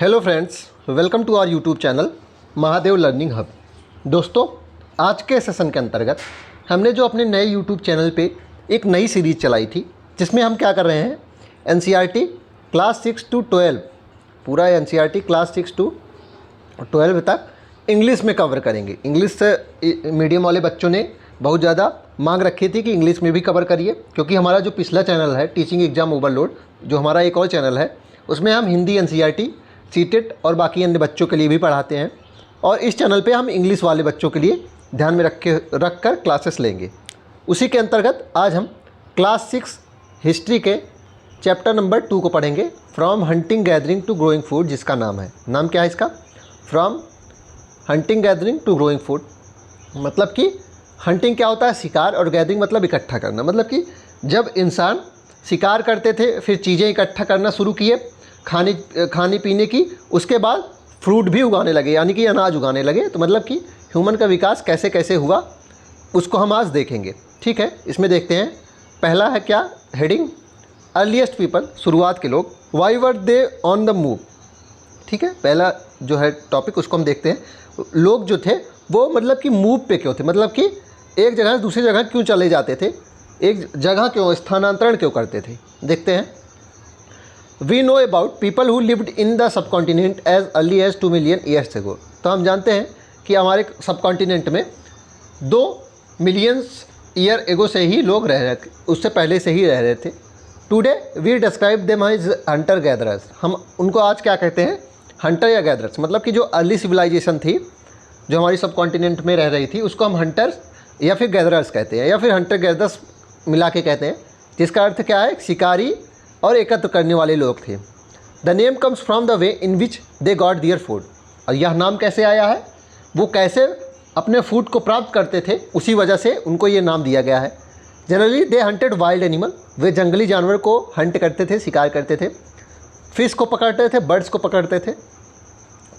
Hello friends, welcome to our YouTube channel Mahadev learning hub. दोस्तों, आज के सेशन के अंतर्गत हमने जो अपने नए यूट्यूब चैनल पे एक नई सीरीज़ चलाई थी, जिसमें हम क्या कर रहे हैं, एनसीईआरटी क्लास 6 to 12 पूरा एनसीईआरटी क्लास 6 to 12 तक इंग्लिश में कवर करेंगे। इंग्लिश से मीडियम वाले बच्चों ने बहुत ज़्यादा मांग रखी थी कि इंग्लिश में भी कवर करिए, क्योंकि हमारा जो पिछला चैनल है टीचिंग एग्जाम ओवरलोड, जो हमारा एक और चैनल है, उसमें हम हिंदी एनसीईआरटी सीटेट और बाकी अन्य बच्चों के लिए भी पढ़ाते हैं, और इस चैनल पे हम इंग्लिश वाले बच्चों के लिए ध्यान में रख कर क्लासेस लेंगे। उसी के अंतर्गत आज हम क्लास 6 हिस्ट्री के चैप्टर नंबर 2 को पढ़ेंगे, from hunting gathering to growing food, जिसका नाम क्या है इसका, from hunting gathering to growing food. मतलब कि हंटिंग क्या होता है, शिकार, और गैदरिंग मतलब इकट्ठा करना। मतलब कि जब इंसान शिकार करते थे, फिर चीज़ें इकट्ठा करना शुरू किए खाने पीने की, उसके बाद फ्रूट भी उगाने लगे, यानी कि अनाज उगाने लगे। तो मतलब कि ह्यूमन का विकास कैसे कैसे हुआ उसको हम आज देखेंगे। ठीक है, इसमें देखते हैं। पहला है क्या, हेडिंग, अर्लीस्ट पीपल, शुरुआत के लोग, why were they on the move. ठीक है, पहला जो है टॉपिक उसको हम देखते हैं। लोग जो थे वो मतलब कि मूव पे क्यों थे, मतलब कि एक जगह से दूसरी जगह क्यों चले जाते थे, एक जगह क्यों स्थानांतरण क्यों करते थे, देखते हैं। We know about people who lived in the subcontinent as early as 2 million years ago. तो हम जानते हैं कि हमारे सब कॉन्टिनेंट में 2 मिलियन ईयर एगो से ही लोग रह रहे थे, उससे पहले से ही रह रहे थे। Today we describe them as hunter gatherers. हम उनको आज क्या कहते हैं, हंटर या गैदरर्स। मतलब कि जो अर्ली सिविलाइजेशन थी, जो हमारी सब कॉन्टिनेंट में रह रही थी, उसको हम हंटर्स या फिर गैदरर्स कहते हैं, या फिर हंटर गैदरर्स मिला के कहते हैं, जिसका अर्थ क्या है, शिकारी और एकत्र करने वाले लोग थे। The name comes from the way in which they got their food. और यह नाम कैसे आया है, वो कैसे अपने फूड को प्राप्त करते थे, उसी वजह से उनको ये नाम दिया गया है। Generally they hunted wild animal, वे जंगली जानवर को हंट करते थे, शिकार करते थे, फिश को पकड़ते थे, बर्ड्स को पकड़ते थे,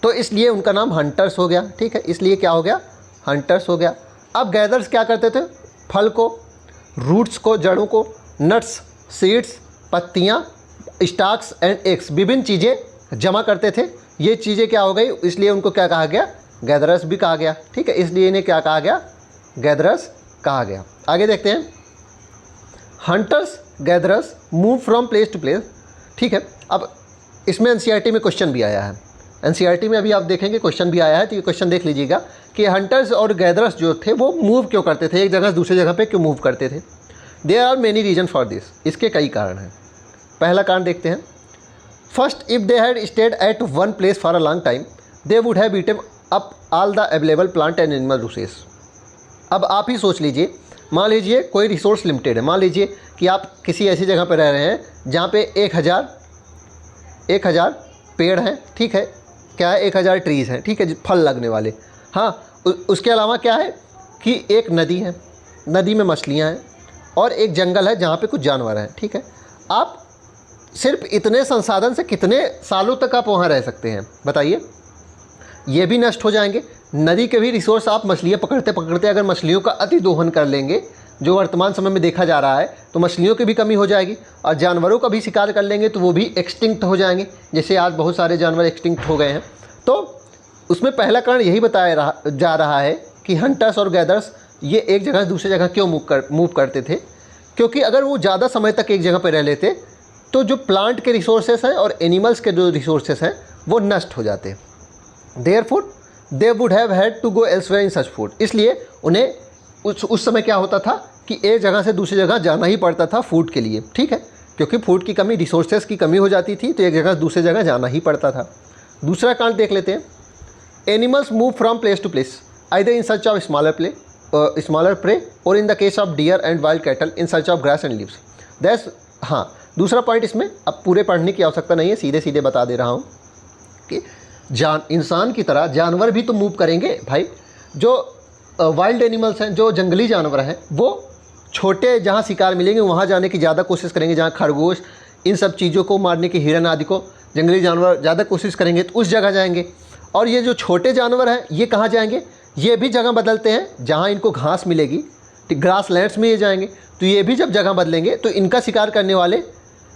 तो इसलिए उनका नाम हंटर्स हो गया। ठीक है, इसलिए क्या हो गया, हंटर्स हो गया। अब गैदर्स क्या करते थे, फल को, रूट्स को, जड़ों को, नट्स, सीड्स, पत्तियाँ, स्टाक्स एंड एग्स, विभिन्न चीज़ें जमा करते थे। ये चीज़ें क्या हो गई, इसलिए उनको क्या कहा गया, गैदरर्स भी कहा गया। ठीक है, इसलिए इन्हें क्या कहा गया, गैदरर्स कहा गया। आगे देखते हैं। Hunters gatherers move from place to place. ठीक है, अब इसमें एनसीईआरटी में क्वेश्चन भी आया है, एनसीईआरटी में अभी आप देखेंगे क्वेश्चन भी आया है, तो ये क्वेश्चन देख लीजिएगा कि हंटर्स और गैदरर्स जो थे वो मूव क्यों करते थे, एक जगह से दूसरी जगह पे क्यों मूव करते थे। There are many reason for this, इसके कई कारण हैं। पहला कारण देखते हैं। First, if they had stayed at one place for a long time they would have eaten up all the available plant and animal resource. अब आप ही सोच लीजिए, मान लीजिए कोई रिसोर्स लिमिटेड है, मान लीजिए कि आप किसी ऐसी जगह पर रह रहे हैं जहाँ पे 1000 पेड़ हैं। ठीक है, क्या है, 1000 ट्रीज़ हैं। ठीक है, फल लगने वाले। हाँ, उसके अलावा क्या है कि एक नदी है, नदी में मछलियाँ हैं, और एक जंगल है जहाँ पे कुछ जानवर हैं। ठीक है, आप सिर्फ इतने संसाधन से कितने सालों तक आप वहाँ रह सकते हैं, बताइए। ये भी नष्ट हो जाएंगे। नदी के भी रिसोर्स, आप मछलियाँ पकड़ते पकड़ते अगर मछलियों का अति दोहन कर लेंगे, जो वर्तमान समय में देखा जा रहा है, तो मछलियों की भी कमी हो जाएगी, और जानवरों का भी शिकार कर लेंगे तो वो भी एक्सटिंक्ट हो जाएंगे, जैसे आज बहुत सारे जानवर एक्सटिंक्ट हो गए हैं। तो उसमें पहला कारण यही बताया जा रहा है कि हंटर्स और गैदर्स ये एक जगह से दूसरी जगह क्यों मूव करते थे, क्योंकि अगर वो ज़्यादा समय तक एक जगह पर रह लेते तो जो प्लांट के रिसोर्सेस हैं और एनिमल्स के जो रिसोर्सेस हैं वो नष्ट हो जाते। Therefore they would have had to go elsewhere in such food. इसलिए उन्हें उस समय क्या होता था कि एक जगह से दूसरी जगह जाना ही पड़ता था फूड के लिए। ठीक है, क्योंकि फूड की कमी, रिसोर्सेज की कमी हो जाती थी, तो एक जगह से दूसरी जगह जाना ही पड़ता था। दूसरा कारण देख लेते हैं। Animals move from place to place either in search of smaller prey और in the case of deer and wild cattle in search of grass and leaves. That's, हाँ, दूसरा पॉइंट इसमें अब पूरे पढ़ने की आवश्यकता नहीं है, सीधे सीधे बता दे रहा हूँ कि इंसान की तरह जानवर भी तो मूव करेंगे भाई। जो वाइल्ड एनिमल्स हैं, जो जंगली जानवर हैं, वो छोटे जहाँ शिकार मिलेंगे वहाँ जाने की ज़्यादा कोशिश करेंगे, जहाँ खरगोश, इन सब चीज़ों को मारने की, हिरन आदि को जंगली जानवर ज़्यादा कोशिश करेंगे तो उस जगह जाएंगे। और ये जो छोटे जानवर हैं ये कहाँ जाएंगे, ये भी जगह बदलते हैं, जहाँ इनको घास मिलेगी, ग्रास लैंड्स में ये जाएंगे। तो ये भी जब जगह बदलेंगे तो इनका शिकार करने वाले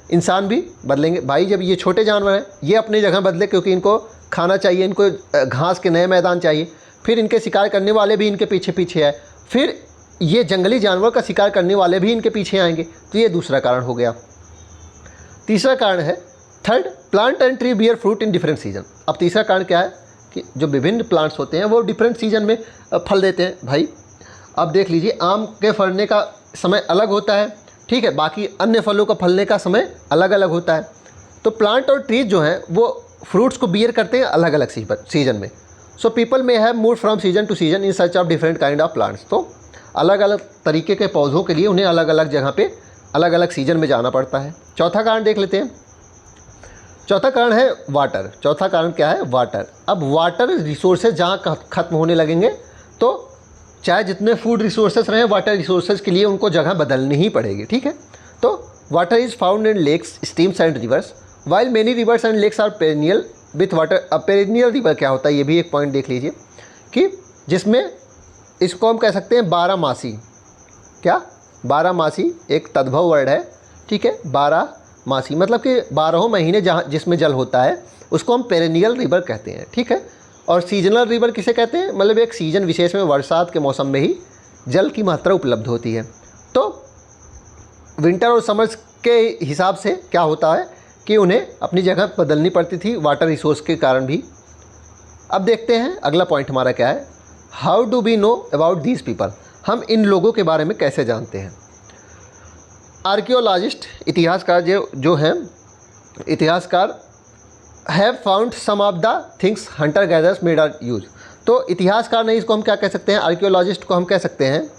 इंसान भी बदलेंगे। भाई जब ये छोटे जानवर हैं ये अपनी जगह बदले, क्योंकि इनको खाना चाहिए, इनको घास के नए मैदान चाहिए, फिर इनके शिकार करने वाले भी इनके पीछे पीछे आए, फिर ये जंगली जानवर का शिकार करने वाले भी इनके पीछे आएंगे। तो ये दूसरा कारण हो गया। तीसरा कारण है third, plant and tree bear fruit in different season. अब तीसरा कारण क्या है कि जो विभिन्न प्लांट्स होते हैं वो डिफरेंट सीजन में फल देते हैं। भाई अब देख लीजिए, आम के फलने का समय अलग होता है, ठीक है, बाकी अन्य फलों का फलने का समय अलग अलग होता है। तो प्लांट और ट्रीज जो हैं वो फ्रूट्स को बियर करते हैं अलग अलग सीजन में। सो पीपल में have move from season two season in search of different kind of plants. तो अलग अलग तरीके के पौधों के लिए उन्हें अलग अलग जगह पे अलग अलग सीजन में जाना पड़ता है। चौथा कारण देख लेते हैं। चौथा कारण है वाटर। चौथा कारण क्या है? वाटर। अब वाटर रिसोर्सेज जहाँ ख़त्म होने लगेंगे तो चाहे जितने फूड रिसोर्सेज रहें, वाटर रिसोर्सेज के लिए उनको जगह बदलनी ही पड़ेगी, ठीक है। तो water is found in lakes, streams and rivers, while many rivers and lakes are perennial with water. अब पेरिनियल रिवर क्या होता है ये भी एक पॉइंट देख लीजिए, कि जिसमें इसको हम कह सकते हैं 12 मासी। क्या? 12 मासी एक तद्भव वर्ड है, ठीक है। 12 मासी मतलब कि 12 महीने जहाँ जिसमें जल होता है उसको हम पेरिनियल रिवर कहते हैं, ठीक है। और सीजनल रिवर किसे कहते हैं? मतलब एक सीजन विशेष में बरसात के मौसम में ही जल की मात्रा उपलब्ध होती है। तो विंटर और समर्स के हिसाब से क्या होता है कि उन्हें अपनी जगह बदलनी पड़ती थी वाटर रिसोर्स के कारण भी। अब देखते हैं अगला पॉइंट हमारा क्या है। How do we know about these people? हम इन लोगों के बारे में कैसे जानते हैं? आर्कियोलॉजिस्ट, इतिहासकार जो हैं, इतिहासकार have found some of the things hunter gatherers made or use. तो इतिहासकार नहीं, इसको हम क्या कह सकते हैं? आर्कियोलॉजिस्ट को हम कह सकते हैं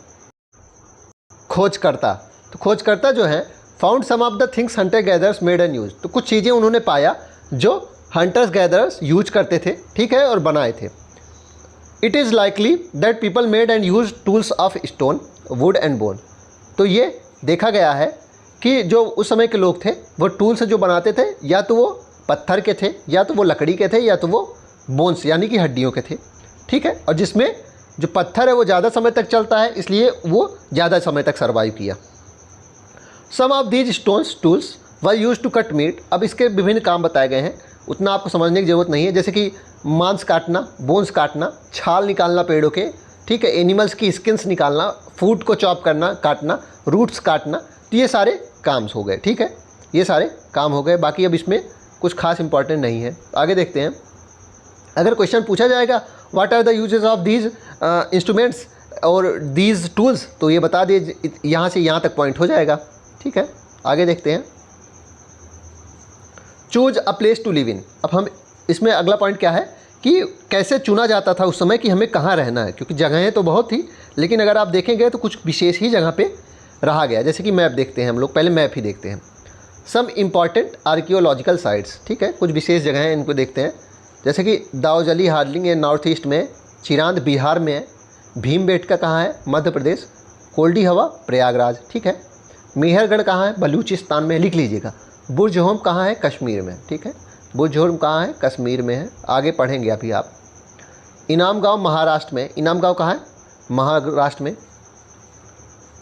खोजकर्ता। तो खोजकर्ता जो हैं found some of the things hunter gatherers made and use. तो कुछ चीज़ें उन्होंने पाया जो हंटर्स गैदर्स यूज करते थे, ठीक है, और बनाए थे। It is likely that people made and use tools of stone, would and bone. तो ये देखा गया है कि जो उस समय के लोग थे वो टूल्स जो बनाते थे या तो वो पत्थर के थे, या तो वो लकड़ी के थे, या तो वो बोन्स यानी कि हड्डियों के थे, ठीक है। और जिसमें जो पत्थर है वो ज़्यादा समय तक चलता है, इसलिए वो ज़्यादा समय तक सर्वाइव किया। Some of these stones tools were use to cut meat. अब इसके विभिन्न काम बताए गए हैं, उतना आपको समझने की ज़रूरत नहीं है। जैसे कि मांस काटना, बोन्स काटना, छाल निकालना पेड़ों के, ठीक है, एनिमल्स की स्किन्स निकालना, फूड को चॉप करना, काटना, रूट्स काटना, तो ये सारे काम हो गए, ठीक है, ये सारे काम हो गए। बाकी अब इसमें कुछ खास इंपॉर्टेंट नहीं है। आगे देखते हैं। अगर क्वेश्चन पूछा जाएगा what are the uses of these instruments और दीज टूल्स, तो ये बता दिए, यहाँ से यहाँ तक पॉइंट हो जाएगा, ठीक है। आगे देखते हैं। Choose a place to live in. अब हम इसमें अगला पॉइंट क्या है कि कैसे चुना जाता था उस समय कि हमें कहाँ रहना है, क्योंकि जगहें तो बहुत थी, लेकिन अगर आप देखेंगे तो कुछ विशेष ही जगह पे रहा गया। जैसे कि मैप देखते हैं हम लोग, पहले मैप ही देखते हैं। सम इम्पॉर्टेंट आर्कियोलॉजिकल साइट्स, ठीक है, कुछ विशेष जगह हैं, इनको देखते हैं। जैसे कि दाऊजली हार्डलिंग नॉर्थ ईस्ट में, चिरांद बिहार में है, भीमबेटका कहाँ है? मध्य प्रदेश, कोल्डी हवा प्रयागराज, ठीक है। मेहरगढ़ कहाँ है? बलूचिस्तान में, लिख लीजिएगा। बुरजहोम कहाँ है? कश्मीर में, ठीक है, बुरजहोम कहाँ है? कश्मीर में है, आगे पढ़ेंगे अभी आप। इनाम गाँव महाराष्ट्र में, इनाम गाँव कहाँ है? महाराष्ट्र में।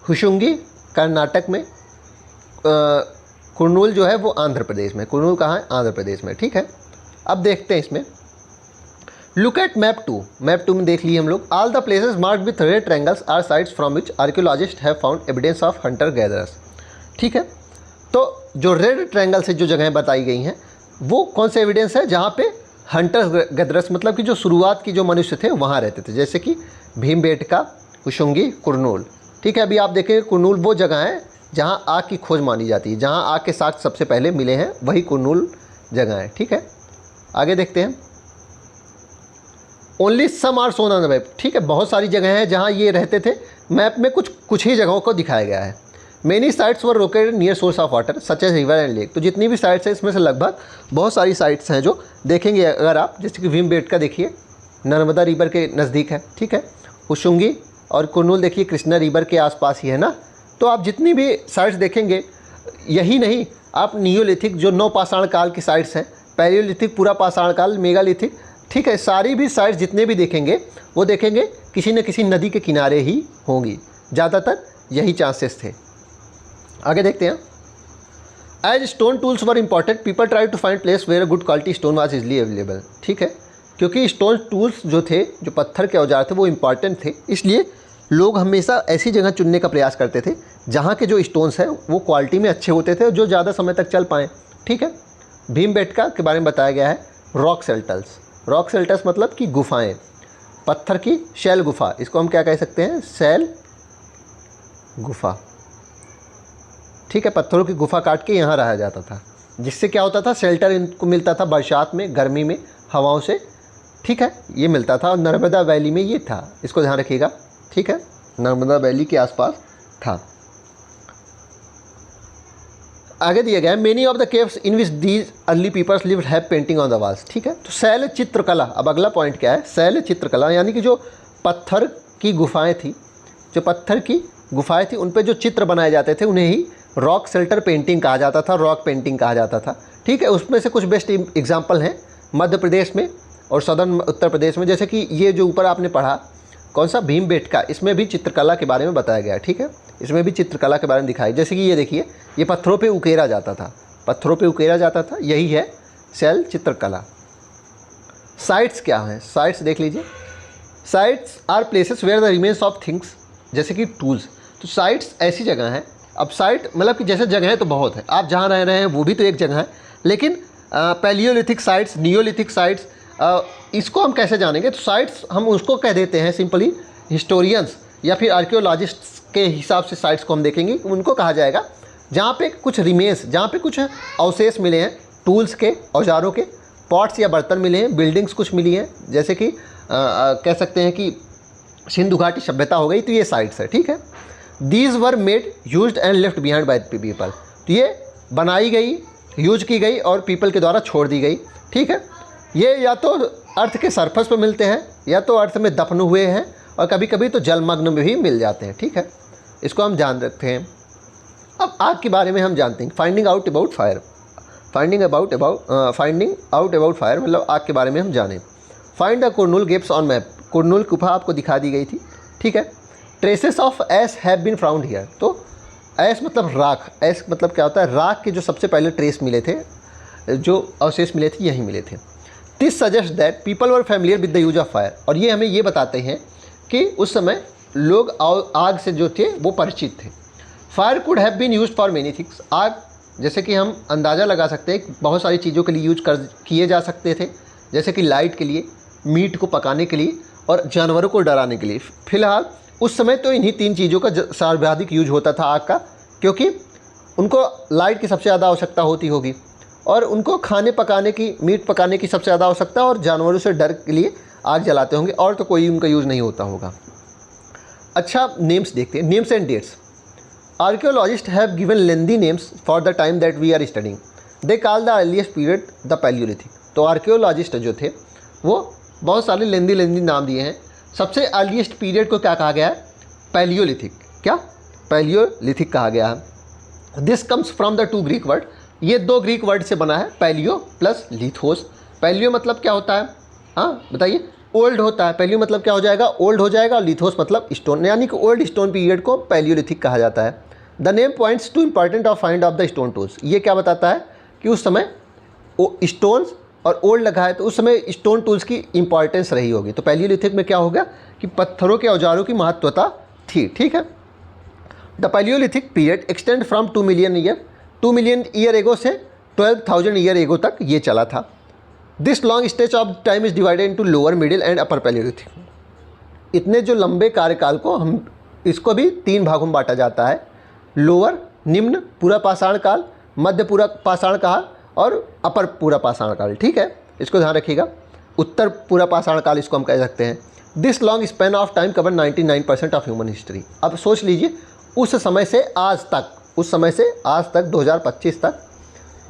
हुशुंगी कर्नाटक में, कुर्नूल जो है वो आंध्र प्रदेश में, कुर्नूल कहाँ है? आंध्र प्रदेश में, ठीक है। अब देखते हैं इसमें। Look at map 2। मैप 2 में देख लिए हम लोग। All the places marked with red triangles are sites from which archaeologist have found evidence of hunter gatherers, ठीक है। तो जो रेड ट्रायंगल से जो जगहें बताई गई हैं वो कौन से एविडेंस है जहाँ पे हंटर्स गैदरर्स मतलब कि जो शुरुआत की जो मनुष्य थे वहाँ रहते थे, जैसे कि भीमबेटका, हुशुंगी, कुर्नूल, ठीक है। अभी आप देखें कुर्नूल वो जगह है जहाँ आग की खोज मानी जाती है, जहाँ आग के साक्ष्य सबसे पहले मिले हैं, वही कुर्नूल जगह है, ठीक है। आगे देखते हैं। Only some are shown on the map, ठीक है, बहुत सारी जगह हैं जहाँ ये रहते थे, मैप में कुछ ही जगहों को दिखाया गया है। Many sites were located near source of water such as river and lake. तो जितनी भी साइट्स हैं इसमें से लगभग बहुत सारी साइट्स हैं जो देखेंगे अगर आप, जैसे कि भीमबेटका देखिए नर्मदा रिवर के नज़दीक है, ठीक है। हुशुंगी और कुर्नूल देखिए कृष्णा रिवर के आसपास ही है ना। तो आप जितनी भी साइट्स देखेंगे, यही नहीं, आप नियोलिथिक जो नवपाषाण काल की साइट्स हैं, पैलियोलिथिक पूरा पाषाण काल, मेगालिथिक, ठीक है, सारी भी साइट्स जितने भी देखेंगे वो देखेंगे किसी न किसी नदी के किनारे ही होंगी, ज़्यादातर यही चांसेस थे। आगे देखते हैं। As stone tools were important people try to find place where good quality stone was easily available. ठीक है, क्योंकि स्टोन टूल्स जो थे, जो पत्थर के औजार थे, वो इंपॉर्टेंट थे, इसलिए लोग हमेशा ऐसी जगह चुनने का प्रयास करते थे जहाँ के जो स्टोन्स हैं वो क्वालिटी में अच्छे होते थे और जो ज़्यादा समय तक चल पाएँ। ठीक है, भीमबेटका के बारे में बताया गया है रॉक सेल्टर्स। रॉक सेल्टर्स मतलब कि गुफाएँ, पत्थर की शैल गुफा, इसको हम क्या कह सकते हैं, शैल गुफा। ठीक है, पत्थरों की गुफा काट के यहाँ रहा जाता था, जिससे क्या होता था, शेल्टर इनको मिलता था बरसात में, गर्मी में, हवाओं से। ठीक है, ये मिलता था और नर्मदा वैली में ये था, इसको ध्यान रखिएगा। ठीक है, नर्मदा वैली के आसपास था। आगे दिया गया है many of the caves in which these early peoples lived have painting on the walls. ठीक है, तो शैल चित्रकला, अब अगला पॉइंट क्या है, शैल चित्रकला, यानी कि जो पत्थर की गुफाएं थी, जो पत्थर की गुफाएं थी, उन पे जो चित्र बनाए जाते थे उन्हें ही रॉक शेल्टर पेंटिंग कहा जाता था, रॉक पेंटिंग कहा जाता था। ठीक है, उसमें से कुछ बेस्ट एग्जाम्पल हैं मध्य प्रदेश में और सदर्न उत्तर प्रदेश में, जैसे कि ये जो ऊपर आपने पढ़ा, कौन सा, भीमबेटका, इसमें भी चित्रकला के बारे में बताया गया है। ठीक है, इसमें भी चित्रकला के बारे में दिखाई, जैसे कि ये देखिए, ये पत्थरों पे उकेरा जाता था, पत्थरों पे उकेरा जाता था, यही है शैल चित्रकला। साइट्स क्या हैं, साइट्स देख लीजिए। Sites are places where the remains of things, जैसे कि टूल्स। तो साइट्स ऐसी जगह हैं, अब साइट मतलब कि जैसे जगह तो बहुत है, आप जहाँ रह रहे हैं वो भी तो एक जगह है, लेकिन पैलियोलिथिक साइट्स, नियोलिथिक साइट्स, इसको हम कैसे जानेंगे, तो साइट्स हम उसको कह देते हैं सिंपली, हिस्टोरियंस या फिर आर्कियोलॉजिस्ट्स के हिसाब से साइट्स को हम देखेंगे, उनको कहा जाएगा जहाँ पे कुछ रिमेन्स, जहाँ पे कुछ अवशेष मिले हैं टूल्स के, औजारों के, पॉट्स या बर्तन मिले हैं, बिल्डिंग्स कुछ मिली हैं, जैसे कि कह सकते हैं कि सिंधु घाटी सभ्यता हो गई, तो ये साइट्स है। ठीक है, these were made used and left behind by people, तो ये बनाई गई, यूज की गई और पीपल के द्वारा छोड़ दी गई। ठीक है, ये या तो अर्थ के सरफेस पर मिलते हैं या तो अर्थ में दफन हुए हैं और कभी कभी तो जलमग्न में भी मिल जाते हैं। ठीक है, इसको हम जान रखते हैं। अब आग के बारे में हम जानते हैं, finding out about fire, finding out about fire मतलब आग के बारे में हम जानें। Find the Kurnool caves on map, Kurnool गुफा आपको दिखा दी गई थी। ठीक है, traces of ash have been found here, तो ऐश मतलब राख, ऐश मतलब क्या होता है, राख के जो सबसे पहले ट्रेस मिले थे, जो अवशेष मिले थे, यही मिले थे। This suggest that people were familiar with the use of fire, और ये हमें ये बताते हैं कि उस समय लोग आग से जो थे वो परिचित थे। Fire could have been used for many things, आग जैसे कि हम अंदाज़ा लगा सकते हैं कि बहुत सारी चीज़ों के लिए यूज किए जा सकते थे, जैसे कि लाइट के लिए, मीट को पकाने के लिए और जानवरों को डराने के लिए। फिलहाल उस समय तो इन्हीं तीन चीज़ों का सर्वाधिक यूज होता था आग का, क्योंकि उनको लाइट की सबसे ज़्यादा आवश्यकता होती होगी और उनको खाने पकाने की, मीट पकाने की सबसे ज़्यादा आवश्यकता, और जानवरों से डर के लिए आग जलाते होंगे, और तो कोई उनका यूज़ नहीं होता होगा। अच्छा, नेम्स देखते हैं, names and dates. Archaeologist have given lengthy names for the time that we are studying, they call the earliest period the palaeolithic. तो आर्कियोलॉजिस्ट जो थे वो बहुत सारे लेंदी नाम दिए हैं। सबसे अर्लीस्ट पीरियड को क्या कहा गया है, पैलियोलिथिक, क्या, पैलियोलिथिक कहा गया है। This comes from the two Greek word, ये दो ग्रीक वर्ड से बना है, पैलियो प्लस लिथोस। पैलियो मतलब क्या होता है, हाँ बताइए, ओल्ड होता है, पैलियो मतलब क्या हो जाएगा, ओल्ड हो जाएगा, और लिथोस मतलब स्टोन, यानी कि ओल्ड स्टोन पीरियड को पैलियोलिथिक कहा जाता है। The name points two important of find of the stone tools, ये क्या बताता है कि उस समय स्टोन्स और ओल्ड लगा है, तो उस समय स्टोन टूल्स की इंपॉर्टेंस रही होगी। तो पैलियोलिथिक में क्या होगा कि पत्थरों के औजारों की महत्वता थी। ठीक है, the Palaeolithic period extend from 2 million year, 2 million year ago से 12,000 ईयर एगो तक ये चला था। This long stage of time is divided into lower, middle and upper Palaeolithic. इतने जो लंबे कार्यकाल को हम इसको भी 3 भागों में बांटा जाता है, लोअर निम्न पूरा पाषाण काल, मध्य पूरा पाषाण काल और अपर पूरा पाषाण काल। ठीक है, इसको ध्यान रखिएगा, उत्तर पूरा पाषाण काल इसको हम कह सकते हैं। This long span of time cover 99% of human history. अब सोच लीजिए, उस समय से आज तक, उस समय से आज तक 2025 तक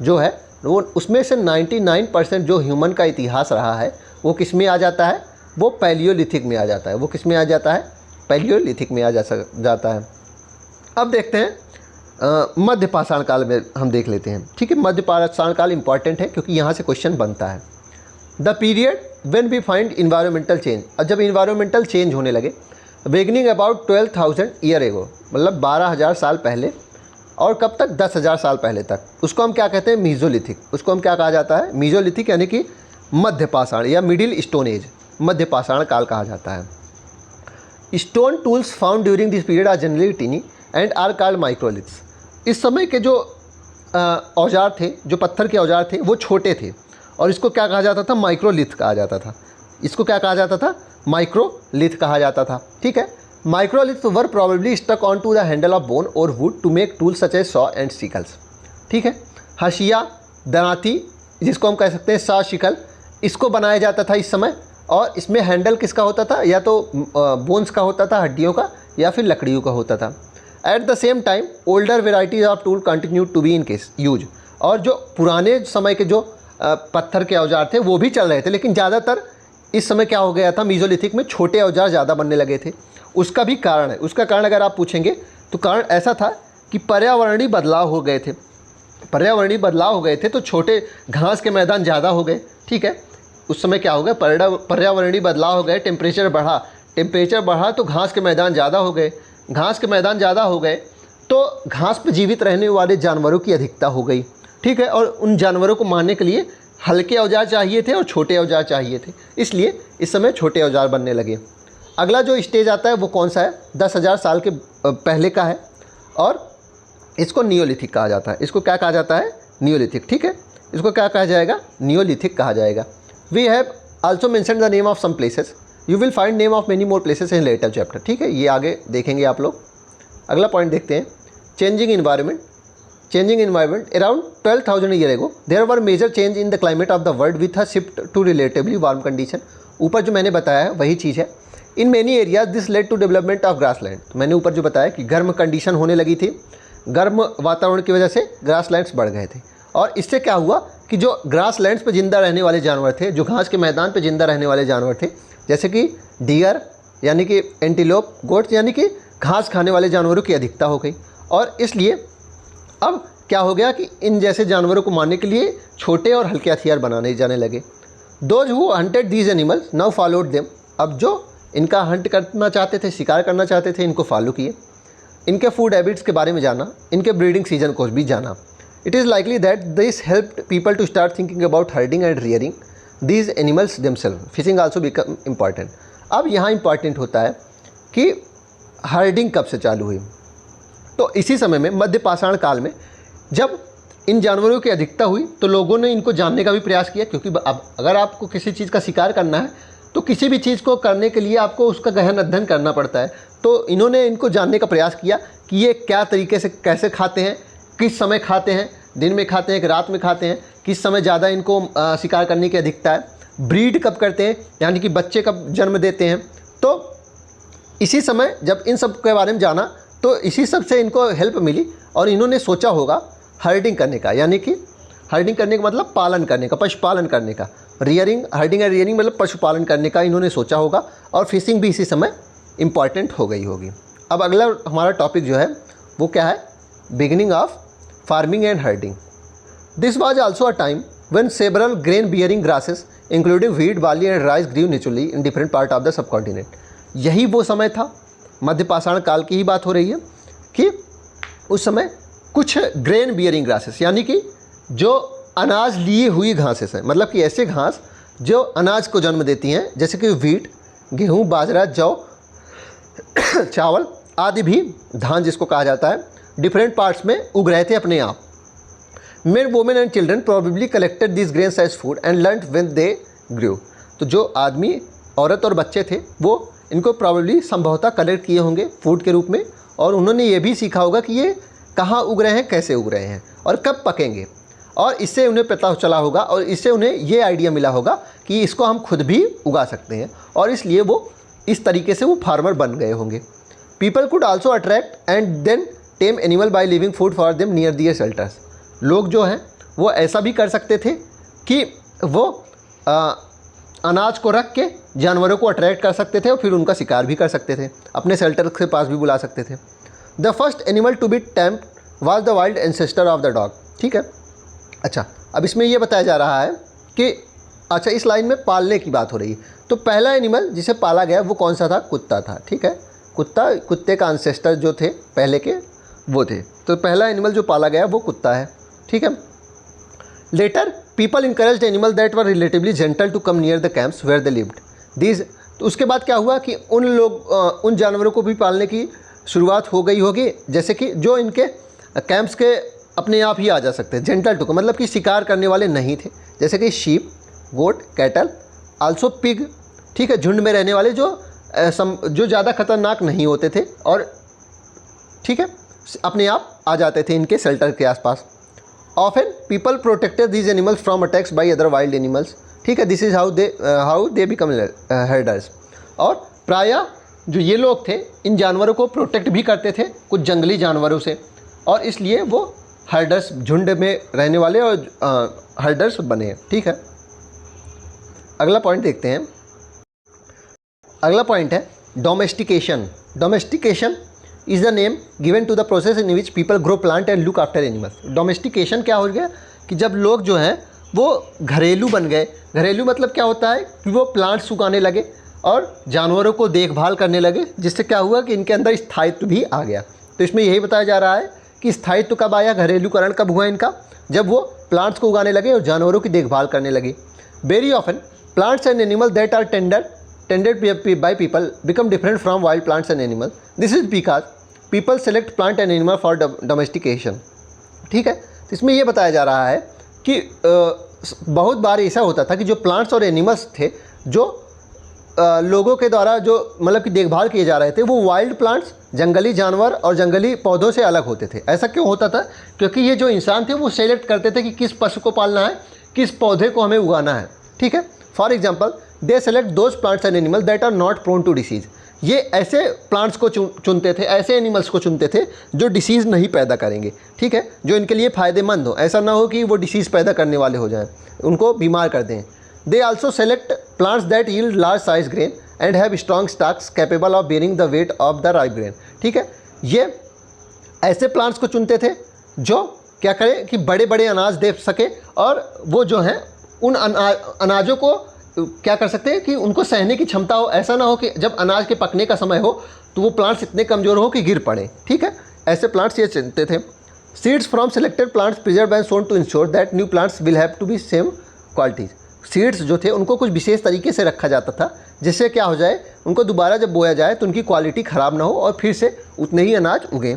जो है वो, उसमें से 99% जो ह्यूमन का इतिहास रहा है वो किस में आ जाता है, वो पैलियोलिथिक में आ जाता है। वो किस में आ जाता है, पैलियोलिथिक में आ जाता है। अब देखते हैं मध्य पाषाण काल में हम देख लेते हैं। ठीक है, मध्य पाषाण काल इंपॉर्टेंट है क्योंकि यहाँ से क्वेश्चन बनता है। The period when we find environmental change, और जब इन्वायरमेंटल चेंज होने लगे, बिगनिंग अबाउट 12,000 ईयर एगो, मतलब 12,000 साल पहले, और कब तक, 10,000 साल पहले तक। उसको हम क्या कहते हैं, मीजोलिथिक। उसको हम क्या कहा जाता है, मीजोलिथिक, यानी कि मध्य पाषाण या मिडिल स्टोन एज, मध्य पाषाण काल कहा जाता है। Stone tools found during this period are generally tiny and are called microliths. इस समय के जो औजार थे, जो पत्थर के औजार थे, वो छोटे थे और इसको क्या कहा जाता था, माइक्रोलिथ कहा जाता था। इसको क्या कहा जाता था, माइक्रोलिथ कहा जाता था। ठीक है, microlith were probably stuck on to the handle of bone और wood to make tools such as saw and sickles. ठीक है, हशिया, दराती, जिसको हम कह सकते हैं सॉ, शिकल, इसको बनाया जाता था इस समय। और इसमें हैंडल किसका होता था, या तो बोन्स का होता था, हड्डियों का, या फिर लकड़ियों का होता था। At the same time older varieties of tool continue to be in case use. और जो पुराने समय के जो पत्थर के औजार थे वो भी चल रहे थे, लेकिन ज़्यादातर इस समय क्या हो गया था, मीजोलिथिक में छोटे औजार ज़्यादा बनने लगे थे। उसका भी कारण है। उसका कारण अगर आप पूछेंगे तो कारण ऐसा था कि पर्यावरणीय बदलाव हो गए थे। पर्यावरणीय बदलाव हो गए थे तो छोटे घास के मैदान ज़्यादा हो गए। ठीक है, उस समय क्या हो गया, पर्यावरणीय बदलाव हो गए, टेम्परेचर बढ़ा तो घास के मैदान ज़्यादा हो गए। घास के मैदान ज़्यादा हो गए तो घास पर जीवित रहने वाले जानवरों की अधिकता हो गई। ठीक है, और उन जानवरों को मारने के लिए हल्के औजार चाहिए थे और छोटे औजार चाहिए थे, इसलिए इस समय छोटे औजार बनने लगे। अगला जो स्टेज आता है वो कौन सा है, 10,000 साल के पहले का है और इसको नियोलिथिक कहा जाता है। इसको क्या कहा जाता है, नियोलिथिक। ठीक है, इसको क्या कहा जाएगा, नियोलिथिक कहा जाएगा। We have also mention the name of some places, you will find name of many more places in later chapter. ठीक है, ये आगे देखेंगे आप लोग। अगला पॉइंट देखते हैं, changing environment. Changing environment. Around 12,000 year ago, there were major change in the climate of the world with a shift to relatively warm condition. ऊपर जो मैंने बताया है वही चीज़ है। In many areas, this led to development of grassland. तो मैंने ऊपर जो बताया कि गर्म कंडीशन होने लगी थी, गर्म वातावरण की वजह से ग्रासलैंड्स बढ़ गए थे। और इससे क्या हुआ कि जो ग्रासलैंड्स पर जिंदा रहने वाले जानवर थे, जो घास के मैदान पर जिंदा रहने वाले जानवर थे, जैसे कि डियर यानी कि एंटीलोप, गोट्स यानी कि घास खाने वाले जानवरों की अधिकता हो गई। और इसलिए अब क्या हो गया कि इन जैसे जानवरों को मारने के लिए छोटे और हल्के हथियार बनाने जाने लगे। Those who hunted these animals now followed them. अब जो इनका हंट करना चाहते थे, शिकार करना चाहते थे, इनको फॉलो किए। इनके फूड हैबिट्स के बारे में जाना, इनके ब्रीडिंग सीजन को भी जाना। It is likely that this helped people to start thinking about herding and rearing these animals themself. Fishing also become important. अब यहाँ इंपॉर्टेंट होता है कि हर्डिंग कब से चालू हुई। तो इसी समय में, मध्य पाषाण काल में, जब इन जानवरों की अधिकता हुई तो लोगों ने इनको जानने का भी प्रयास किया। क्योंकि अब अगर आपको किसी चीज़ का शिकार करना है तो किसी भी चीज़ को करने के लिए आपको उसका गहन अध्ययन करना पड़ता है। तो इन्होंने इनको जानने का प्रयास किया कि ये क्या तरीके से कैसे खाते हैं, किस समय खाते हैं, दिन में खाते हैं कि रात में खाते हैं, किस समय ज़्यादा इनको शिकार करने की अधिकता है, ब्रीड कब करते हैं यानी कि बच्चे कब जन्म देते हैं। तो इसी समय जब इन सब के बारे में जाना तो इसी सब से इनको हेल्प मिली और इन्होंने सोचा होगा हर्डिंग करने का, यानी कि हर्डिंग करने का मतलब पालन करने का, पशुपालन करने का। रियरिंग, हर्डिंग एंड रियरिंग मतलब पशुपालन करने का इन्होंने सोचा होगा। और फिशिंग भी इसी समय इम्पॉर्टेंट हो गई होगी। अब अगला हमारा टॉपिक जो है वो क्या है, beginning of farming and herding. This was also a time when several grain bearing grasses including wheat, barley and rice grew naturally in different part of the subcontinent. यही वो समय था, मध्य पाषाण काल की ही बात हो रही है, कि उस समय कुछ ग्रेन बियरिंग ग्रासेस यानी कि जो अनाज लिए हुई घासेस हैं, मतलब कि ऐसे घास जो अनाज को जन्म देती हैं, जैसे कि व्हीट, गेहूँ, बाजरा, जौ, चावल आदि भी, धान जिसको कहा जाता है, डिफरेंट पार्ट्स में उग रहे थे अपने आप। Men women and children probably collected this grains as food and learned when they grew. तो जो आदमी, औरत और बच्चे थे वो इनको प्रॉबेबली संभवतः कलेक्ट किए होंगे फूड के रूप में, और उन्होंने ये भी सीखा होगा कि ये कहाँ उग रहे हैं, कैसे उग रहे हैं और कब पकेंगे। और इससे उन्हें पता चला होगा और इससे उन्हें ये आइडिया मिला होगा कि इसको हम खुद भी उगा सकते हैं, और इसलिए वो इस तरीके से वो फार्मर बन गए होंगे। People could also attract and then tame animal by leaving food for them near their shelters. लोग जो हैं वो ऐसा भी कर सकते थे कि वो अनाज को रख के जानवरों को अट्रैक्ट कर सकते थे और फिर उनका शिकार भी कर सकते थे, अपने शेल्टर के पास भी बुला सकते थे। The first animal to be tamed was the wild ancestor of the dog. ठीक है, अच्छा, अब इसमें यह बताया जा रहा है कि अच्छा, इस लाइन में पालने की बात हो रही है। तो पहला एनिमल जिसे पाला गया वो कौन सा था, कुत्ता था। ठीक है, कुत्ते का एंसेस्टर जो थे पहले के वो थे। तो पहला एनिमल जो पाला गया वो कुत्ता है, ठीक है। Later people encouraged animal that were relatively gentle to come near the camps where they lived these. तो उसके बाद क्या हुआ कि उन जानवरों को भी पालने की शुरुआत हो गई होगी, जैसे कि जो इनके कैंप्स के अपने आप ही आ जा सकते हैं। जेंटल टू, मतलब कि शिकार करने वाले नहीं थे, जैसे कि शीप, गोट, कैटल, आल्सो पिग, ठीक है। झुंड में रहने वाले जो ज़्यादा खतरनाक नहीं होते थे और ठीक है अपने आप आ जाते थे इनके शेल्टर के आसपास। Often people protected these animals from attacks by other wild animals, ठीक है। This is how they become herders. और प्रायः जो ये लोग थे इन जानवरों को प्रोटेक्ट भी करते थे कुछ जंगली जानवरों से, और इसलिए वो हर्डर्स, झुंड में रहने वाले और हर्डर्स बने, ठीक है। अगला पॉइंट देखते हैं। अगला पॉइंट है domestication. Domestication is the name given to the process in which people grow plant and look after animals. Domestication क्या हो गया कि जब लोग जो हैं वो घरेलू बन गए। घरेलू मतलब क्या होता है कि वो प्लांट्स उगाने लगे और जानवरों को देखभाल करने लगे, जिससे क्या हुआ कि इनके अंदर स्थायित्व भी आ गया। तो इसमें यही बताया जा रहा है कि स्थायित्व कब आया, घरेलूकरण कब हुआ इनका, जब वो प्लांट्स को उगाने लगे और जानवरों की देखभाल करने लगे। Very often plants and animal that are tended by people become different from wild plants and animals. This is because people select plant and animal for domestication, ठीक है। तो इसमें ये बताया जा रहा है कि बहुत बार ऐसा होता था कि जो प्लांट्स और एनिमल्स थे जो लोगों के द्वारा जो मतलब कि देखभाल किए जा रहे थे वो वाइल्ड प्लांट्स, जंगली जानवर और जंगली पौधों से अलग होते थे। ऐसा क्यों होता था? क्योंकि ये जो इंसान थे वो सेलेक्ट करते थे कि किस पशु को पालना है, किस पौधे को हमें उगाना है, ठीक है। For example they select those plants and animal that are not prone to disease. ये ऐसे प्लांट्स को चुनते थे, ऐसे एनिमल्स को चुनते थे जो डिसीज़ नहीं पैदा करेंगे, ठीक है, जो इनके लिए फ़ायदेमंद हो। ऐसा ना हो कि वो डिसीज़ पैदा करने वाले हो जाएं, उनको बीमार कर दें। They also select plants that yield large size grain and have strong stalks capable of bearing the weight of the ripe grain, ठीक है। ये ऐसे प्लांट्स को चुनते थे जो क्या करें कि बड़े बड़े अनाज दे सके और वो जो हैं उन अनाजों को क्या कर सकते हैं कि उनको सहने की क्षमता हो। ऐसा ना हो कि जब अनाज के पकने का समय हो तो वो प्लांट्स इतने कमज़ोर हो कि गिर पड़े, ठीक है। ऐसे प्लांट्स ये चुनते थे। Seeds from selected plants preserve and sown to ensure that new plants will have to be same qualities. Seeds जो थे उनको कुछ विशेष तरीके से रखा जाता था जिससे क्या हो जाए, उनको दोबारा जब बोया जाए तो उनकी क्वालिटी ख़राब ना हो और फिर से उतने ही अनाज उगें।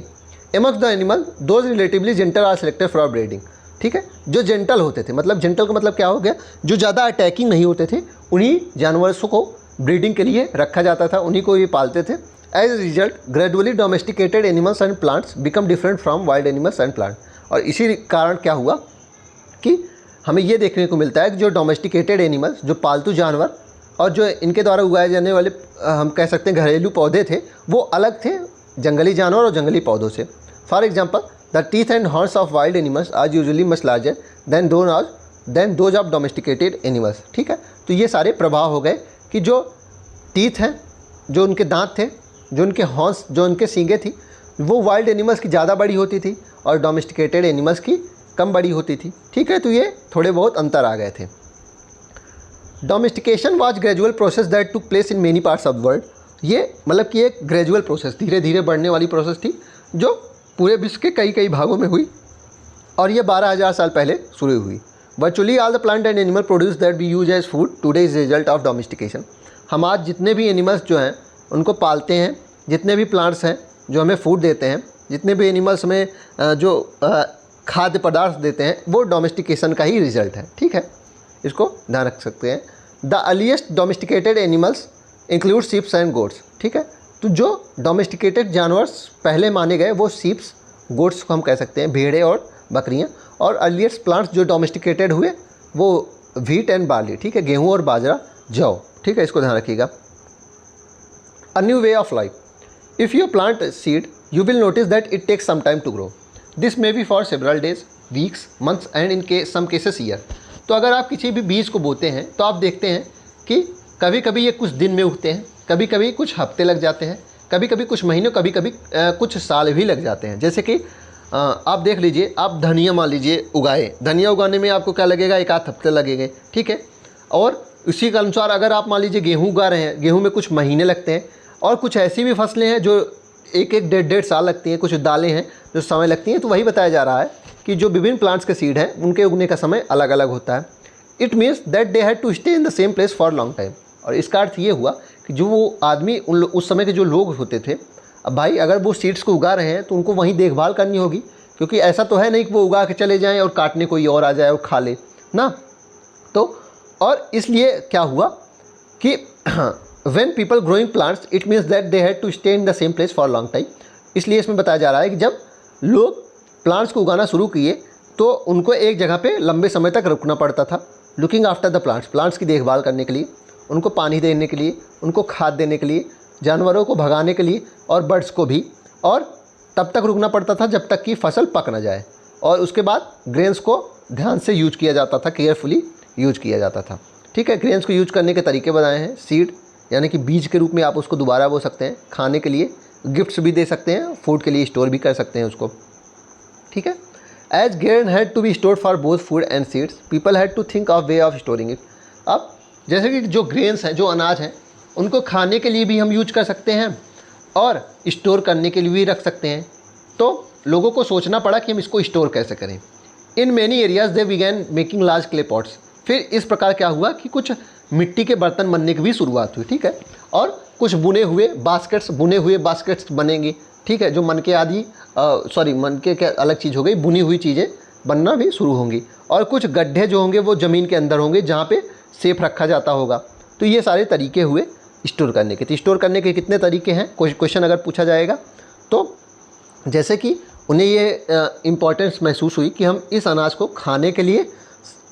Amongst the animal those relatively gentle are selected for breeding, ठीक है। जो जेंटल होते थे, मतलब जेंटल का मतलब क्या हो गया, जो ज़्यादा अटैकिंग नहीं होते थे, उन्हीं जानवरों को ब्रीडिंग के लिए रखा जाता था, उन्हीं को ये पालते थे। As a result gradually domesticated animals and plants become different from wild animals and plant. और इसी कारण क्या हुआ कि हमें ये देखने को मिलता है कि जो डोमेस्टिकेटेड एनिमल्स, जो पालतू जानवर और जो इनके द्वारा उगाए जाने वाले हम कह सकते हैं घरेलू पौधे थे, वो अलग थे जंगली जानवर और जंगली पौधों से। For example the teeth and horns of wild animals are usually much larger than those of domesticated animals, ठीक है। तो ये सारे प्रभाव हो गए कि जो टीथ हैं, जो उनके दांत थे, जो उनके हॉर्न्स, जो उनके सींगें थी, वो वाइल्ड एनिमल्स की ज़्यादा बड़ी होती थी और डोमेस्टिकेटेड एनिमल्स की कम बड़ी होती थी, ठीक है। तो ये थोड़े बहुत अंतर आ गए थे। Domestication was gradual process that took place in many parts of world. ये मतलब कि एक ग्रेजुअल प्रोसेस, धीरे धीरे बढ़ने वाली प्रोसेस थी जो पूरे विश्व के कई कई भागों में हुई और ये 12,000 साल पहले शुरू हुई। Virtually all the plant and animal produce that we use as food today is result of domestication. हम आज जितने भी एनिमल्स जो हैं उनको पालते हैं, जितने भी प्लांट्स हैं जो हमें फूड देते हैं, जितने भी एनिमल्स हमें जो खाद्य पदार्थ देते हैं, वो डोमेस्टिकेशन का ही रिजल्ट है, ठीक है। इसको ध्यान रख सकते हैं। The earliest domesticated animals include sheeps and goats, ठीक है। तो जो डोमेस्टिकेटेड जानवर पहले माने गए वो शीप्स, गोट्स को हम कह सकते हैं, भेड़े और बकरियां। और अर्लीस्ट प्लांट्स जो डोमेस्टिकेटेड हुए वो व्हीट एंड बार्ली, ठीक है, गेहूं और बाजरा, जौ, ठीक है। इसको ध्यान रखिएगा। A new way of life. If you plant seed you will notice that it takes some time to grow. This may be for several days, weeks, months and in some cases year. तो अगर आप किसी भी बीज को बोते हैं तो आप देखते हैं कि कभी कभी ये कुछ दिन में उगते हैं, कभी कभी कुछ हफ्ते लग जाते हैं, कभी कभी कुछ महीनों, कभी कभी कुछ साल भी लग जाते हैं। जैसे कि आप देख लीजिए, आप धनिया मान लीजिए उगाए, धनिया उगाने में आपको क्या लगेगा, 1 हफ्ते लगेंगे, ठीक है। और उसी के अनुसार अगर आप मान लीजिए गेहूँ उगा रहे हैं, गेहूँ में कुछ महीने लगते हैं। और कुछ ऐसी भी फसलें हैं जो एक एक डेढ़ डेढ़ साल लगती हैं, कुछ दालें हैं जो समय लगती हैं। तो वही बताया जा रहा है कि जो विभिन्न प्लांट्स के सीड हैं उनके उगने का समय अलग अलग होता है। It means that they had to stay in the same place for long time. और इसका अर्थ ये हुआ कि जो वो आदमी उस समय के जो लोग होते थे, अब भाई अगर वो सीड्स को उगा रहे हैं तो उनको वहीं देखभाल करनी होगी, क्योंकि ऐसा तो है नहीं कि वो उगा के चले जाएं और काटने कोई और आ जाए और खा ले ना। तो और इसलिए क्या हुआ कि when people growing plants it means that they had to stay in the same place for long time. इसलिए इसमें बताया जा रहा है कि जब लोग प्लांट्स को उगाना शुरू किए तो उनको एक जगह पे लंबे समय तक रुकना पड़ता था। लुकिंग आफ्टर द प्लांट्स की देखभाल करने के लिए, उनको पानी देने के लिए, उनको खाद देने के लिए, जानवरों को भगाने के लिए और बर्ड्स को भी। और तब तक रुकना पड़ता था जब तक कि फसल पक ना जाए। और उसके बाद ग्रेन्स को ध्यान से यूज किया जाता था, केयरफुली यूज किया जाता था। ठीक है, ग्रेन्स को यूज करने के तरीके बताए हैं। सीड यानी कि बीज के रूप में आप उसको दोबारा बो सकते हैं, खाने के लिए गिफ्ट्स भी दे सकते हैं, फूड के लिए स्टोर भी कर सकते हैं उसको। ठीक है, as grain had to be stored for both food and seeds people had to think of way of storing it. अब जैसे कि जो ग्रेन्स हैं, जो अनाज हैं, उनको खाने के लिए भी हम यूज कर सकते हैं और स्टोर करने के लिए भी रख सकते हैं। तो लोगों को सोचना पड़ा कि हम इसको स्टोर कैसे करें। In many areas they began making large clay pots. फिर इस प्रकार क्या हुआ कि कुछ मिट्टी के बर्तन बनने की भी शुरुआत हुई। ठीक है, और कुछ बुने हुए बास्केट्स बनेंगे। ठीक है, जो मन के क्या अलग चीज़ हो गई, बुनी हुई चीज़ें बनना भी शुरू होंगी। और कुछ गड्ढे जो होंगे वो ज़मीन के अंदर होंगे जहाँ पे सेफ रखा जाता होगा। तो ये सारे तरीके हुए स्टोर करने के। तो स्टोर करने के कितने तरीके हैं, क्वेश्चन अगर पूछा जाएगा तो जैसे कि उन्हें ये इम्पोर्टेंस महसूस हुई कि हम इस अनाज को खाने के लिए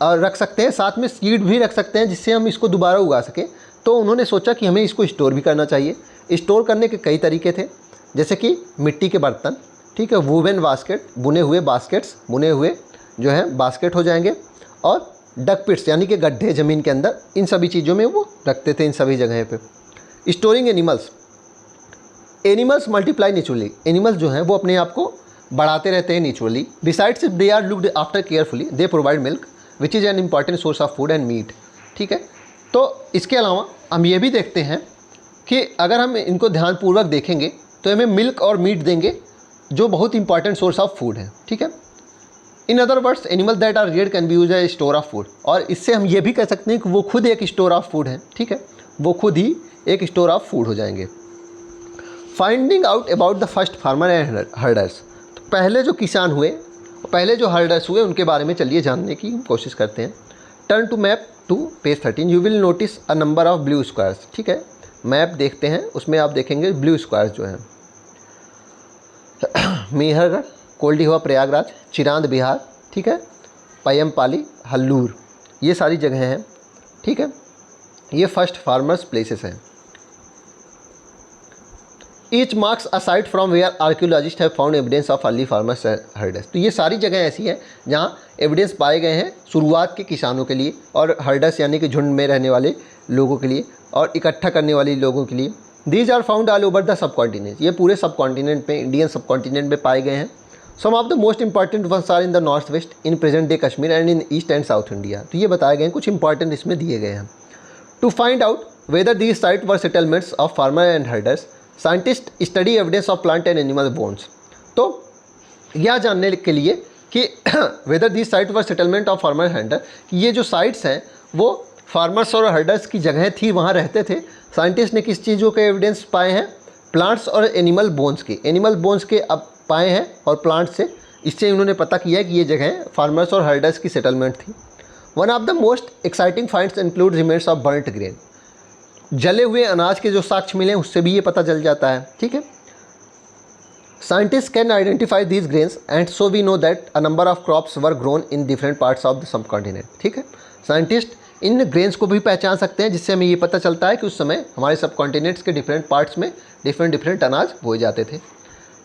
रख सकते हैं, साथ में सीड भी रख सकते हैं जिससे हम इसको दोबारा उगा सकें। तो उन्होंने सोचा कि हमें इसको स्टोर भी करना चाहिए। स्टोर करने के कई तरीके थे, जैसे कि मिट्टी के बर्तन, ठीक है, वूवन बास्केट, बुने हुए जो हैं बास्केट हो जाएंगे, और डक पिट्स यानी कि गड्ढे ज़मीन के अंदर, इन सभी चीज़ों में वो रखते थे इन सभी जगह पे। Storing animals multiply naturally. एनिमल्स जो हैं वो अपने आप को बढ़ाते रहते हैं naturally. Besides if they are looked after carefully they provide milk which is an important source of food and meat. ठीक है, तो इसके अलावा हम ये भी देखते हैं कि अगर हम इनको ध्यानपूर्वक देखेंगे तो हमें मिल्क और मीट देंगे जो बहुत इंपॉर्टेंट सोर्स ऑफ फूड है। ठीक है, in other words animal that are reared can be use a store of food. और इससे हम ये भी कह सकते हैं कि वो खुद एक स्टोर ऑफ फूड है। ठीक है, वो खुद ही एक स्टोर ऑफ फूड हो जाएंगे। Finding out about the first farmer and herders. तो पहले जो किसान हुए, पहले जो हर्डर्स हुए, उनके बारे में चलिए जानने की कोशिश करते हैं। Turn to map to page 13, you will notice a number of blue squares. ठीक है, मैप देखते हैं, उसमें आप देखेंगे ब्लू स्क्वायर्स जो हैं। मेहरगढ़, कोल्डीहुआ प्रयागराज, चिरांद बिहार, ठीक है, पयमपाली, हल्लूर, ये सारी जगह हैं। ठीक है, ये फर्स्ट फार्मर्स प्लेसेस हैं। Each marks a site from where archaeologist have found evidence of early farmers herders. तो ये सारी जगह ऐसी हैं जहाँ एविडेंस पाए गए हैं शुरुआत के किसानों के लिए, और हर्डर्स यानी कि झुंड में रहने वाले लोगों के लिए और इकट्ठा करने वाले लोगों के लिए। These are found all over the subcontinent. ये पूरे सब कॉन्टिनेंट में, इंडियन सब कॉन्टिनेंट में पाए गए हैं। Some of the most important ones are in the north west, in present day Kashmir and in east and south India. तो ये बताए गए हैं, कुछ इंपॉर्टेंट इसमें दिए गए हैं। To find out whether these site were settlements of farmer and herders, scientist study evidence of plant and animal bones. तो यह जानने के लिए कि whether these site were settlement of farmer herder, ये जो साइट्स हैं वो फार्मर्स और हर्डर्स की जगह थी, वहाँ रहते थे। साइंटिस्ट ने किस चीज़ों के एविडेंस पाए हैं? प्लांट्स और एनिमल बोन्स के। एनिमल बोन्स के अब पाए हैं और प्लांट से, इससे उन्होंने पता किया कि ये जगह फार्मर्स और हर्डर्स की सेटलमेंट थी। One of the most exciting finds include remains of burnt grain. जले हुए अनाज के जो साक्ष्य मिले उससे भी ये पता चल जाता है। ठीक है, scientist can identify these grains and so we know that a number of crops were grown in different parts of the subcontinent. ठीक है, साइंटिस्ट इन ग्रेन्स को भी पहचान सकते हैं, जिससे हमें ये पता चलता है कि उस समय हमारे सब कॉन्टिनेंट्स के डिफरेंट पार्ट्स में डिफरेंट अनाज बोए जाते थे।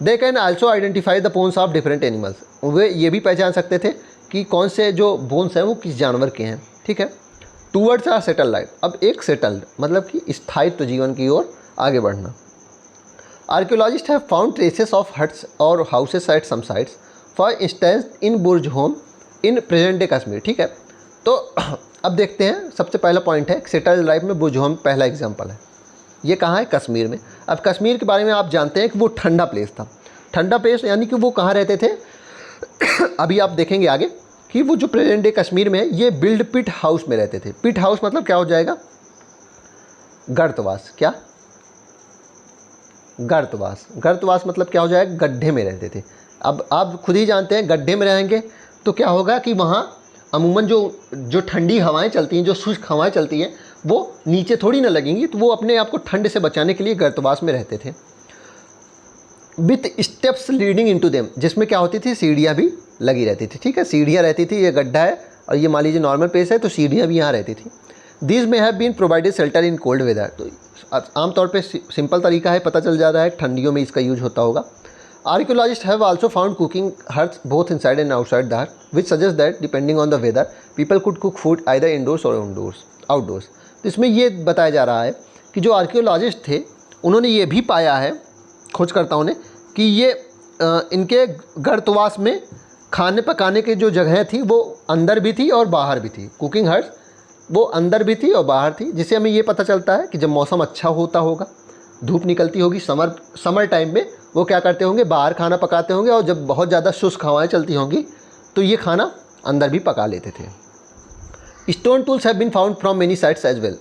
They can also identify the bones of different animals. वे ये भी पहचान सकते थे कि कौन से जो बोन्स हैं वो किस जानवर के हैं। ठीक है, टूवर्ड्स आर सेटल लाइफ। अब एक सेटल्ड मतलब कि स्थायित्व जीवन की ओर आगे बढ़ना। Archaeologist have found traces of huts और houses at some sites, for instance in Burzahom in present day Kashmir. ठीक है, तो अब देखते हैं, सबसे पहला पॉइंट है सेटल्ड लाइफ में बुर्ज होम पहला एग्जाम्पल है। ये कहाँ है? कश्मीर में। अब कश्मीर के बारे में आप जानते हैं कि वो ठंडा प्लेस था। ठंडा प्लेस यानी कि वो कहाँ रहते थे? अभी आप देखेंगे आगे कि वो जो प्रेजेंट डे कश्मीर में है, ये बिल्ड पिट हाउस में रहते थे। पिट हाउस मतलब क्या हो जाएगा? गर्तवास। क्या? गर्तवास। गर्तवास मतलब क्या हो जाएगा? गड्ढे में रहते थे। अब आप खुद ही जानते हैं गड्ढे में रहेंगे तो क्या होगा कि वहाँ अमूमन जो ठंडी हवाएं चलती हैं, जो शुष्क हवाएं चलती हैं, वो नीचे थोड़ी ना लगेंगी, तो वो अपने आप को ठंड से बचाने के लिए गर्तवास में रहते थे। With steps leading into them, जिसमें क्या होती थी? सीढ़ियाँ भी लगी रहती थी। ठीक है, सीढ़ियाँ रहती थी। ये गड्ढा है और ये मान लीजिए नॉर्मल प्लेस है, तो सीढ़ियाँ भी यहाँ रहती थी। These may have been provided shelter in cold weather. तो आमतौर पे सिंपल तरीका है, पता चल जा रहा है ठंडियों में इसका यूज होता होगा। Archaeologists have also found cooking hearths both inside and outside the hut, which suggests that depending on the weather, people could cook food either indoors or outdoors. तो इसमें ये बताया जा रहा है कि जो आर्कियोलॉजिस्ट थे उन्होंने ये भी पाया है, खोजकर्ताओं ने, कि ये इनके गर्तवास में खाने पकाने की जो जगह थी वो अंदर भी थी और बाहर भी थी। कुकिंग हट्स वो अंदर भी थी और बाहर थी, जिससे हमें ये पता चलता है कि जब मौसम अच्छा होता होगा, धूप निकलती होगी समर टाइम में, वो क्या करते होंगे? बाहर खाना पकाते होंगे, और जब बहुत ज़्यादा शुष्क हवाएं चलती होंगी तो ये खाना अंदर भी पका लेते थे। Stone tools have been found from many sites as well.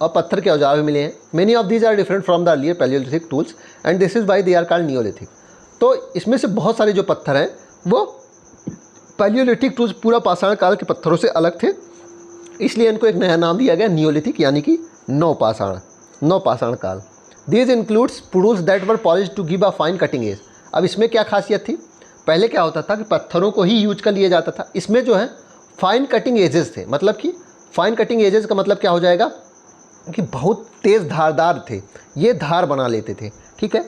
और पत्थर के औजार भी मिले हैं। Many of these are different from the earlier palaeolithic tools and this is why they are called neolithic. तो इसमें से बहुत सारे जो पत्थर हैं वो पैलियोलिथिक टूल्स, पूरा पाषाण काल के पत्थरों से अलग थे, इसलिए इनको एक नया नाम दिया गया नियोलिथिक, यानी कि नवपाषाण काल। These includes tools that were polished to give a fine cutting edge। अब इसमें क्या खासियत थी? पहले क्या होता था कि पत्थरों को ही यूज कर लिया जाता था। इसमें जो है फाइन कटिंग एजेस थे। मतलब कि फाइन कटिंग एजेस का मतलब क्या हो जाएगा कि बहुत तेज़ धारदार थे, ये धार बना लेते थे। ठीक है,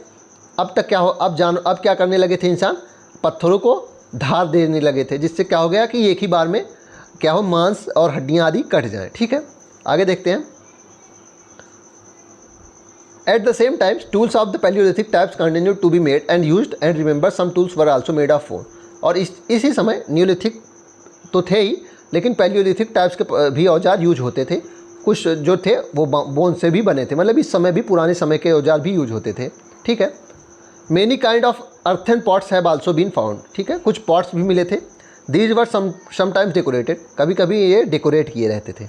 अब तक क्या हो, अब क्या करने लगे थे इंसान? पत्थरों को धार देने लगे थे, जिससे क्या हो गया कि एक ही बार में क्या हो, मांस और हड्डियाँ आदि कट जाएँ। ठीक है, आगे देखते हैं। At the same time, tools of the Paleolithic types continued to be made and used, and remember some tools were also made of bone। और इसी समय न्यूलिथिक तो थे ही, लेकिन पैलियोलिथिक टाइप्स के भी औजार यूज होते थे। कुछ जो थे वो बोन से भी बने थे, मतलब इस समय भी पुराने समय के औजार भी यूज होते थे। ठीक है, many kind of earthen pots have also been found. ठीक है, कुछ पॉट्स भी मिले थे। दीज वर समटाइम्स डेकोरेटेड, कभी कभी ये डेकोरेट किए रहते थे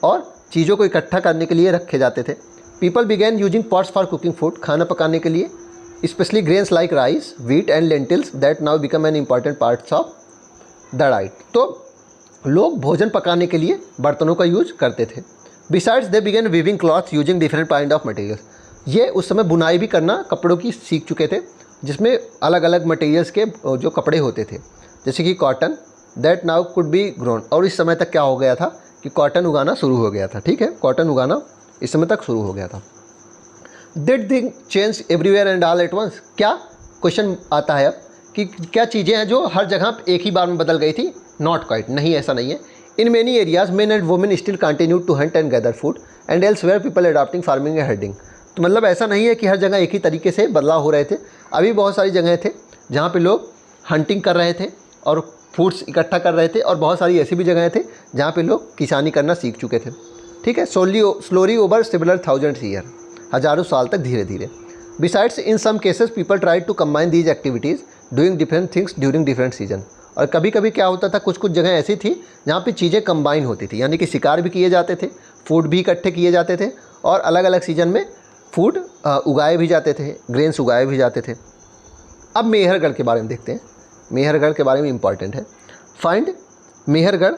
और चीज़ों को इकट्ठा करने के लिए रखे जाते थे। People began using pots for cooking food, खाना पकाने के लिए, specially grains like rice, wheat and lentils that now become an important parts of the diet. तो लोग भोजन पकाने के लिए बर्तनों का यूज करते थे। Besides they began weaving clothes using different kind of materials. ये उस समय बुनाई भी करना कपड़ों की सीख चुके थे, जिसमें अलग अलग मटेरियल्स के जो कपड़े होते थे, जैसे कि cotton that now could be grown. और इस समय तक क्या हो गया था कि कॉटन उगाना शुरू हो गया था। ठीक है, कॉटन उगाना इस समय तक शुरू हो गया था। Did thing change everywhere and all at once. क्या क्वेश्चन आता है अब कि क्या चीज़ें हैं जो हर जगह एक ही बार में बदल गई थी? नॉट क्वाइट, नहीं, ऐसा नहीं है। In many areas men and women still continue to hunt and gather food and elsewhere people adopting farming and herding. तो मतलब ऐसा नहीं है कि हर जगह एक ही तरीके से बदलाव हो रहे थे। अभी बहुत सारी जगह थे जहाँ पे लोग हंटिंग कर रहे थे और फूड्स इकट्ठा कर रहे थे, और बहुत सारी ऐसी भी जगह थे जहाँ पे लोग किसानी करना सीख चुके थे। ठीक है, slowly over similar thousands year, हज़ारों साल तक धीरे धीरे। Besides in some cases people try to combine these activities doing different things during different season. और कभी कभी क्या होता था, कुछ जगह ऐसी थी जहाँ पे चीज़ें कंबाइन होती थी, यानी कि शिकार भी किए जाते थे, फूड भी इकट्ठे किए जाते थे, और अलग अलग सीजन में फूड उगाए भी जाते थे, ग्रेन्स उगाए भी जाते थे। अब मेहरगढ़ के बारे में देखते हैं। मेहरगढ़ के बारे में इंपॉर्टेंट है। फाइंड मेहरगढ़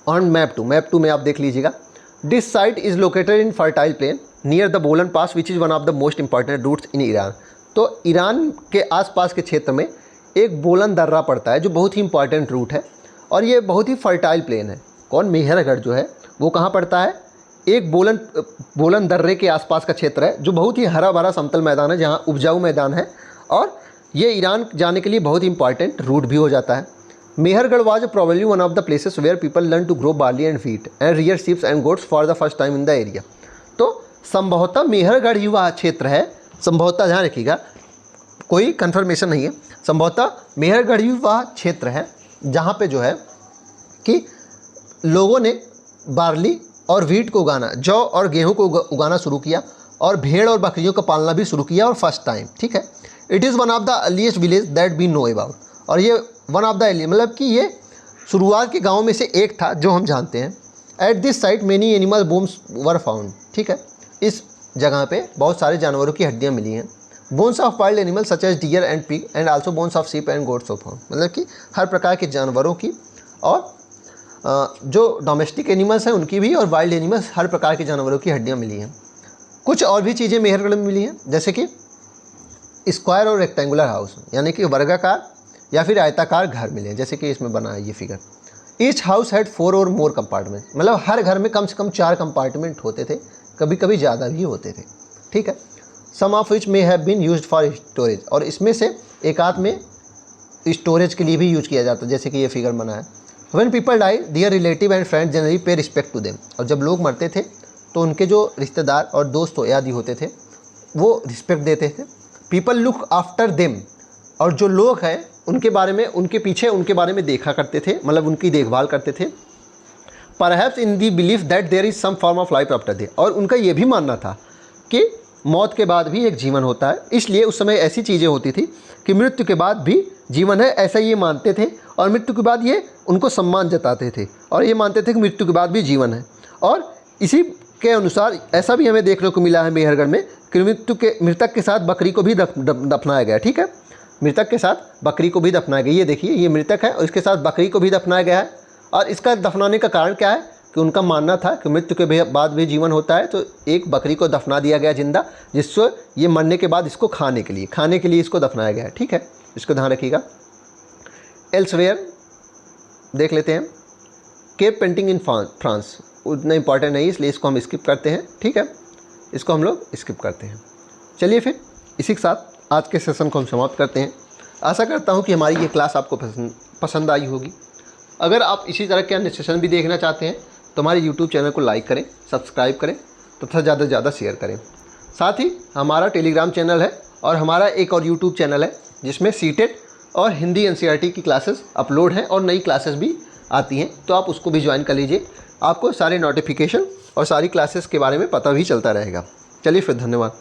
ऑन मैप 2 में आप देख लीजिएगा। This site is located in fertile plain near the Bolan pass which is one of the most important routes in Iran. तो ईरान के आसपास के क्षेत्र में एक बोलन दर्रा पड़ता है जो बहुत ही इंपॉर्टेंट रूट है, और ये बहुत ही फर्टाइल प्लेन है। कौन? मेहरगढ़ जो है वो कहाँ पड़ता है? एक बोलन दर्रे के आसपास का क्षेत्र है, जो बहुत ही हरा भरा समतल मैदान है, जहाँ उपजाऊ मैदान है, और ये ईरान जाने के लिए बहुत ही इंपॉर्टेंट रूट भी हो जाता है। Mehrgarh was probably one of the places where people learned to grow barley and wheat and rear sheep and goats for the first time in the area। तो संभवतः मेहरगढ़ ही वह क्षेत्र है, संभवतः ध्यान रखिएगा, कोई कंफर्मेशन नहीं है, संभवतः मेहरगढ़ ही वह क्षेत्र है जहाँ पे जो है कि लोगों ने बार्ली और व्हीट को उगाना, जौ और गेहूँ को उगाना शुरू किया, और भेड़ और बकरियों का पालना भी शुरू किया और फर्स्ट टाइम, ठीक है। It is one of the earliest village that we know about, और ये वन ऑफ द अर्ली मतलब कि ये शुरुआत के गाँव में से एक था जो हम जानते हैं। At this site many animal bones were found, ठीक है। इस जगह पे बहुत सारे जानवरों की हड्डियाँ मिली हैं। Bones of wild animal such as deer and pig and also bones of sheep and goats of found, मतलब कि हर प्रकार के जानवरों की, और जो डोमेस्टिक एनिमल्स हैं उनकी भी, और वाइल्ड एनिमल्स हर प्रकार के जानवरों की हड्डियाँ मिली हैं। कुछ और भी चीज़ें मेहरगढ़ में मिली हैं, जैसे कि स्क्वायर और रेक्टेंगुलर हाउस, यानी कि वर्गाकार या फिर आयताकार घर मिले हैं, जैसे कि इसमें बना है ये फिगर। ईच हाउस हैड 4 और मोर कंपार्टमेंट, मतलब हर घर में कम से कम 4 कंपार्टमेंट होते थे, कभी कभी ज़्यादा भी होते थे, ठीक है। Some of which may have been used for storage, और इसमें से एक आध में स्टोरेज के लिए भी यूज किया जाता है, जैसे कि ये फिगर बना है। When people die their relative and friends generally pay respect to them, और जब लोग मरते थे तो उनके जो रिश्तेदार और दोस्त आदि होते थे वो रिस्पेक्ट देते थे। पीपल लुक आफ्टर देम, और जो लोग हैं उनके बारे में, उनके पीछे उनके बारे में देखा करते थे, मतलब उनकी देखभाल करते थे। Perhaps in the belief that there is some form of life after death, और उनका ये भी मानना था कि मौत के बाद भी एक जीवन होता है, इसलिए उस समय ऐसी चीज़ें होती थी कि मृत्यु के बाद भी जीवन है, ऐसा ये मानते थे, और मृत्यु के बाद ये उनको सम्मान जताते थे, और ये मानते थे कि मृत्यु के बाद भी जीवन है। और इसी के अनुसार ऐसा भी हमें देखने को मिला है मेहरगढ़ में कि मृतक के साथ बकरी को भी दफनाया गया, ठीक है। मृतक के साथ बकरी को भी दफनाया गया, ये देखिए ये मृतक है और इसके साथ बकरी को भी दफनाया गया है। और इसका दफनाने का कारण क्या है कि उनका मानना था कि मृत्यु के बाद भी जीवन होता है, तो एक बकरी को दफना दिया गया जिंदा, जिससे ये मरने के बाद इसको खाने के लिए इसको दफनाया गया है, ठीक है। इसको ध्यान रखिएगा। एल्सवेयर देख लेते हैं। केव पेंटिंग इन फ्रांस, उतना इंपॉर्टेंट नहीं, इसलिए इसको हम स्किप करते हैं, ठीक है। इसको हम लोग स्किप करते हैं। चलिए फिर इसी के साथ आज के सेशन को हम समाप्त करते हैं। आशा करता हूँ कि हमारी ये क्लास आपको पसंद आई होगी। अगर आप इसी तरह के अन्य सेशन भी देखना चाहते हैं तो हमारे YouTube चैनल को लाइक करें, सब्सक्राइब करें तथा ज़्यादा से ज़्यादा शेयर करें। साथ ही हमारा टेलीग्राम चैनल है और हमारा एक और YouTube चैनल है जिसमें सीटेट और हिंदी NCERT की क्लासेस अपलोड हैं और नई क्लासेस भी आती हैं, तो आप उसको भी ज्वाइन कर लीजिए। आपको सारे नोटिफिकेशन और सारी क्लासेस के बारे में पता भी चलता रहेगा। चलिए फिर, धन्यवाद।